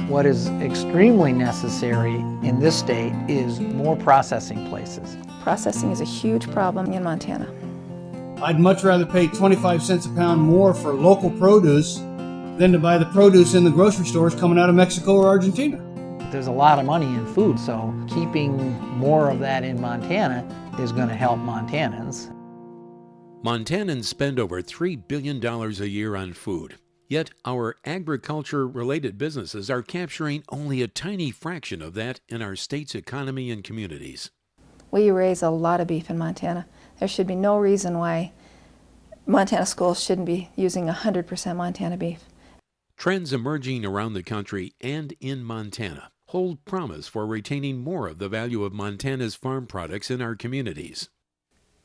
What is extremely necessary in this state is more processing places. Processing is a huge problem in Montana. I'd much rather pay 25 cents a pound more for local produce than to buy the produce in the grocery stores coming out of Mexico or Argentina. There's a lot of money in food, so keeping more of that in Montana is going to help Montanans. Montanans spend over $3 billion a year on food. Yet our agriculture-related businesses are capturing only a tiny fraction of that in our state's economy and communities. We raise a lot of beef in Montana. There should be no reason why Montana schools shouldn't be using 100% Montana beef. Trends emerging around the country and in Montana hold promise for retaining more of the value of Montana's farm products in our communities.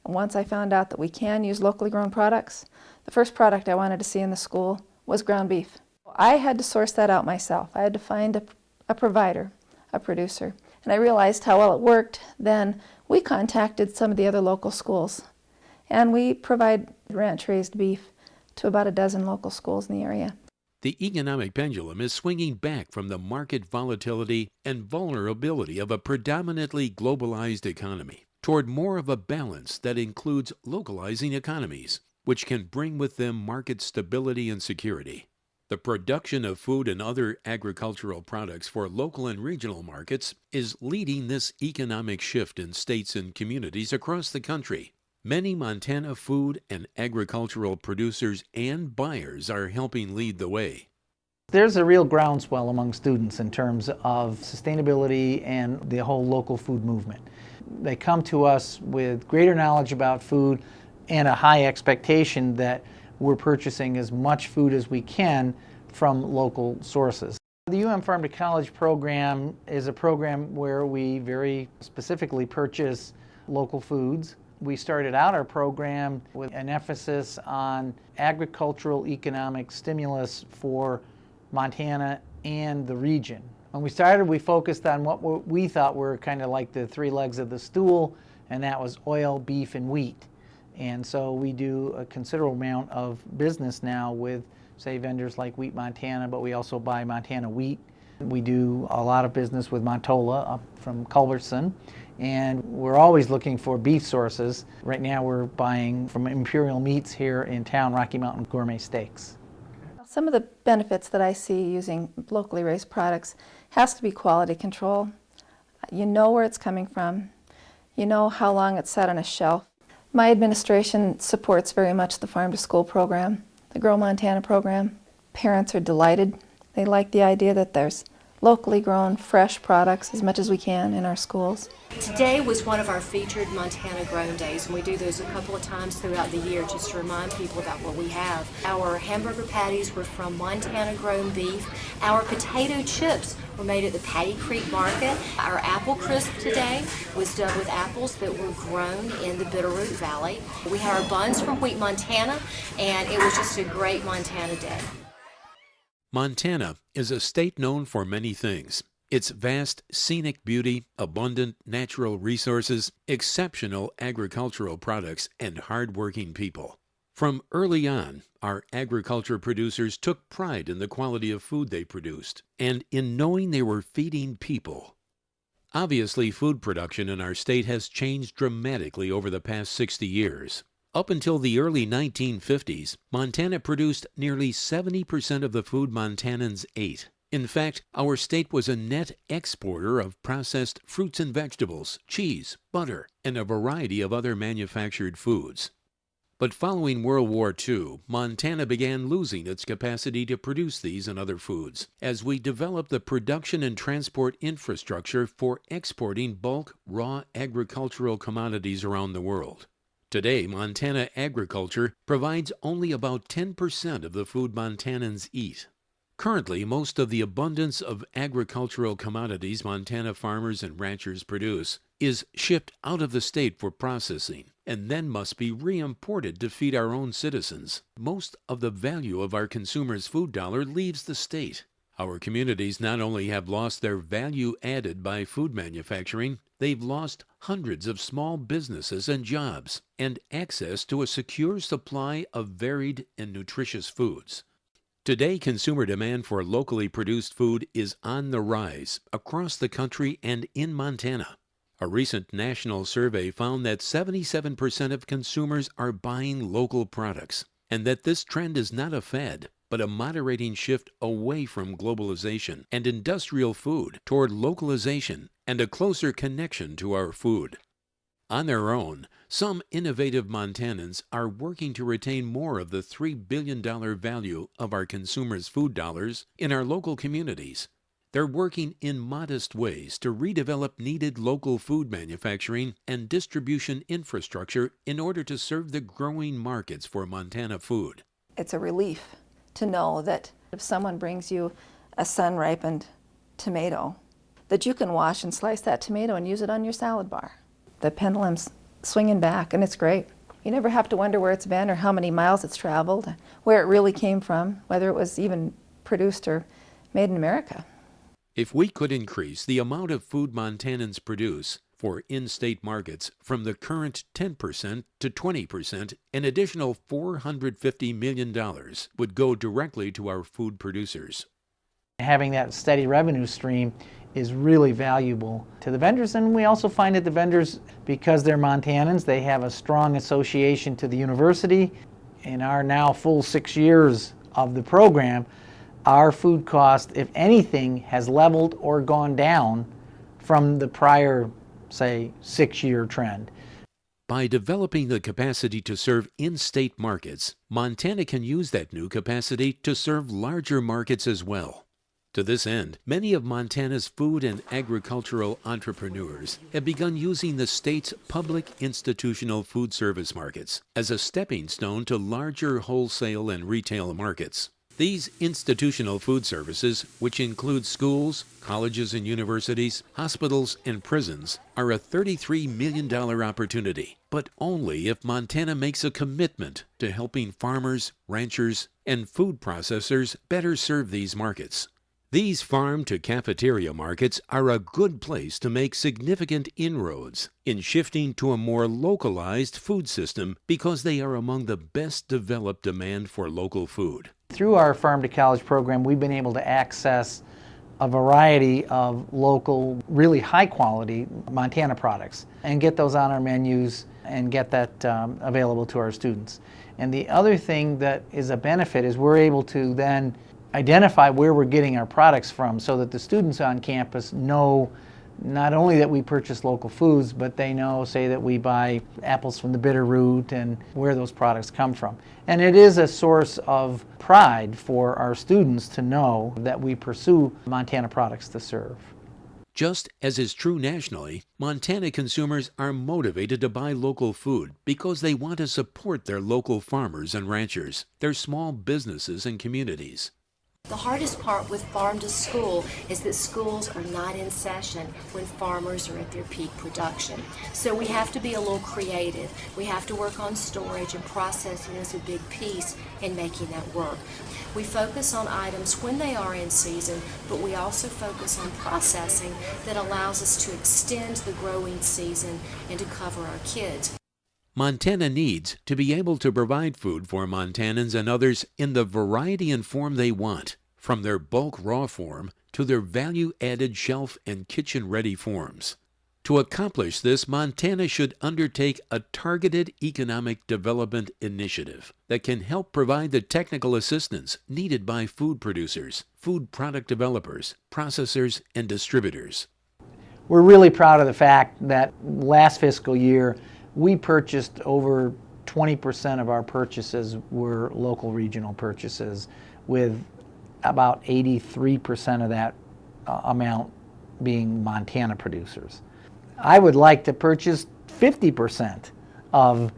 Once I found out that we can use locally grown products, the first product I wanted to see in the school was ground beef. I had to source that out myself. I had to find a provider, a producer. And I realized how well it worked. Then we contacted some of the other local schools. And we provide ranch-raised beef to about a dozen local schools in the area. The economic pendulum is swinging back from the market volatility and vulnerability of a predominantly globalized economy toward more of a balance that includes localizing economies, which can bring with them market stability and security. The production of food and other agricultural products for local and regional markets is leading this economic shift in states and communities across the country. Many Montana food and agricultural producers and buyers are helping lead the way. There's a real groundswell among students in terms of sustainability and the whole local food movement. They come to us with greater knowledge about food and a high expectation that we're purchasing as much food as we can from local sources. The Farm to College program is a program where we very specifically purchase local foods. We started out our program with an emphasis on agricultural economic stimulus for Montana and the region. When we started, we focused on what we thought were kind of like the three legs of the stool, and that was oil, beef, and wheat. And so we do a considerable amount of business now with, say, vendors like Wheat Montana, but we also buy Montana wheat. We do a lot of business with Montola up from Culbertson, and we're always looking for beef sources. Right now we're buying from Imperial Meats here in town, Rocky Mountain Gourmet Steaks. Some of the benefits that I see using locally raised products has to be quality control. You know where it's coming from. You know how long it's sat on a shelf. My administration supports very much the Farm to School program, the Grow Montana program. Parents are delighted. They like the idea that there's locally grown, fresh products as much as we can in our schools. Today was one of our featured Montana Grown Days, and we do those a couple of times throughout the year just to remind people about what we have. Our hamburger patties were from Montana grown beef. Our potato chips were made at the Patty Creek Market. Our apple crisp today was done with apples that were grown in the Bitterroot Valley. We had our buns from Wheat Montana, and it was just a great Montana day. Montana is a state known for many things. Its vast scenic beauty, abundant natural resources, exceptional agricultural products, and hard-working people. From early on, our agriculture producers took pride in the quality of food they produced and in knowing they were feeding people. Obviously, food production in our state has changed dramatically over the past 60 years. Up until the early 1950s, Montana produced nearly 70% of the food Montanans ate. In fact, our state was a net exporter of processed fruits and vegetables, cheese, butter, and a variety of other manufactured foods. But following World War II, Montana began losing its capacity to produce these and other foods as we developed the production and transport infrastructure for exporting bulk, raw agricultural commodities around the world. Today, Montana agriculture provides only about 10% of the food Montanans eat. Currently, most of the abundance of agricultural commodities Montana farmers and ranchers produce is shipped out of the state for processing and then must be re-imported to feed our own citizens. Most of the value of our consumers' food dollar leaves the state. Our communities not only have lost their value added by food manufacturing, they've lost hundreds of small businesses and jobs and access to a secure supply of varied and nutritious foods. Today, consumer demand for locally produced food is on the rise across the country and in Montana. A recent national survey found that 77% of consumers are buying local products, and that this trend is not a fad, but a moderating shift away from globalization and industrial food toward localization and a closer connection to our food. On their own, some innovative Montanans are working to retain more of the $3 billion value of our consumers' food dollars in our local communities. They're working in modest ways to redevelop needed local food manufacturing and distribution infrastructure in order to serve the growing markets for Montana food. It's a relief to know that if someone brings you a sun-ripened tomato, that you can wash and slice that tomato and use it on your salad bar. The pendulum's swinging back, and it's great. You never have to wonder where it's been or how many miles it's traveled, where it really came from, whether it was even produced or made in America. If we could increase the amount of food Montanans produce for in-state markets from the current 10% to 20%, an additional $450 million would go directly to our food producers. Having that steady revenue stream is really valuable to the vendors, and we also find that the vendors, because they're Montanans, they have a strong association to the university. In our now full 6 years of the program, our food cost, if anything, has leveled or gone down from the prior, say, 6-year trend. By developing the capacity to serve in-state markets, Montana can use that new capacity to serve larger markets as well. To this end, many of Montana's food and agricultural entrepreneurs have begun using the state's public institutional food service markets as a stepping stone to larger wholesale and retail markets. These institutional food services, which include schools, colleges and universities, hospitals, and prisons, are a $33 million opportunity, but only if Montana makes a commitment to helping farmers, ranchers, and food processors better serve these markets. These farm-to-cafeteria markets are a good place to make significant inroads in shifting to a more localized food system because they are among the best developed demand for local food. Through our Farm to College program, we've been able to access a variety of local, really high-quality Montana products and get those on our menus and get that available to our students. And the other thing that is a benefit is we're able to then identify where we're getting our products from so that the students on campus know not only that we purchase local foods, but they know, say, that we buy apples from the Bitterroot and where those products come from. And it is a source of pride for our students to know that we pursue Montana products to serve. Just as is true nationally, Montana consumers are motivated to buy local food because they want to support their local farmers and ranchers, their small businesses and communities. The hardest part with farm to school is that schools are not in session when farmers are at their peak production. So we have to be a little creative. We have to work on storage, and processing is a big piece in making that work. We focus on items when they are in season, but we also focus on processing that allows us to extend the growing season and to cover our kids. Montana needs to be able to provide food for Montanans and others in the variety and form they want, from their bulk raw form to their value-added shelf and kitchen-ready forms. To accomplish this, Montana should undertake a targeted economic development initiative that can help provide the technical assistance needed by food producers, food product developers, processors, and distributors. We're really proud of the fact that last fiscal year, we purchased over 20% of our purchases were local regional purchases, with about 83% of that amount being Montana producers. I would like to purchase 50% of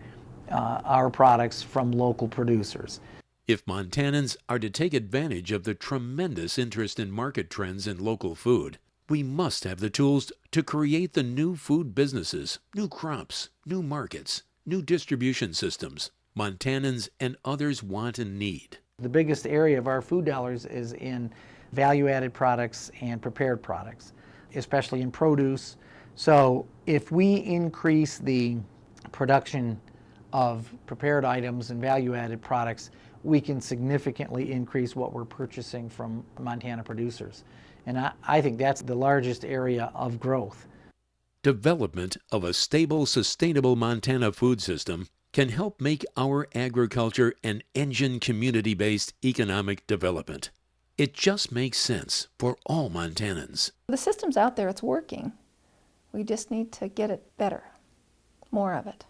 our products from local producers. If Montanans are to take advantage of the tremendous interest in market trends in local food, we must have the tools to create the new food businesses, new crops, new markets, new distribution systems Montanans and others want and need. The biggest area of our food dollars is in value-added products and prepared products, especially in produce. So if we increase the production of prepared items and value-added products, we can significantly increase what we're purchasing from Montana producers. And I think that's the largest area of growth. Development of a stable, sustainable Montana food system can help make our agriculture an engine community-based economic development. It just makes sense for all Montanans. The system's out there, it's working. We just need to get it better, more of it.